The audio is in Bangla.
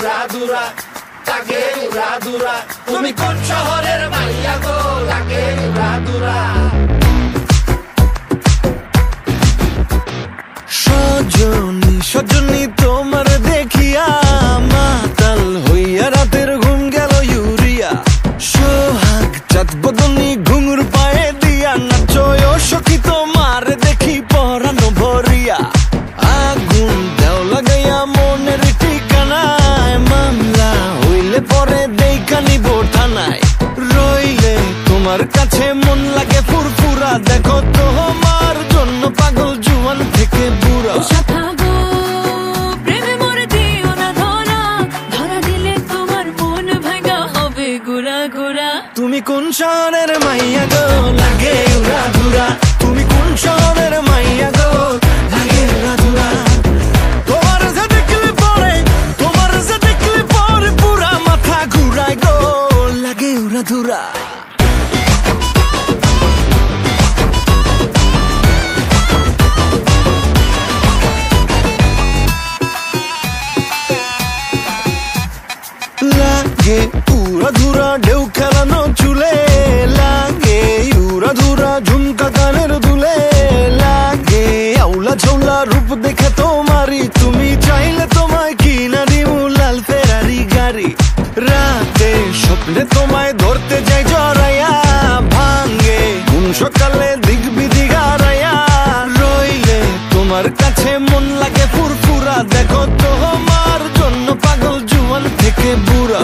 উড়াদুরা, লাগে উড়াদুরা। তুমি কোন শহরের মাইয়া গো, লাগে উড়াদুরা। সজনী সজনী তোমার দেখিয়া মাতাল হইয়া রাতের ঘুম গেল ইউরিয়া। সোহাগ চাঁদ বদনী ঘুঙুর পায়ে দিয়া নাচয় সখী তোমার দেখি পরানো ভরিয়া। আগুন দেও লাগাইয়া মনের ঠিকানায়, মামলা হইলে পরে দেখা নিব থানায়। রইলে তোমার কাছে মন লাগে ফুরফুরা, দেখো তোমার জন্য পাগল জুয়ান থেকে বুড়া। তুমি কোন শহরের মাইয়া গো, লাগে উড়াদুরা। তুমি কোন শহরের মাইয়া গো, লাগে উড়াদুরা। তোমার যে দেখলে পরে, তোমার যে দেখলে পরে পুরা মাথা ঘুরায় গো, লাগে উড়াদুরা। লাগে উড়াধুরা ঢেউ খেলানো চুলে, লাগে উড়াধুরা ঝুমকা কানের দুলে, লাগে আউলা ঝৌলা রূপ দেখে তোমারি, তুমি চাইলে তোমায় কিনা দিমু লাল ফেরারি গাড়ি। রাতে স্বপ্নে তোমায় ধরতে যাই জড়াইয়া, ভাঙ্গে কোন সকালে দিক বিদিক হারাইয়া। রইলে তোমার কাছে মন লাগে ফুরফুরা, দেখো তোমার জন্য পাগল জুয়ান থেকে বুড়া।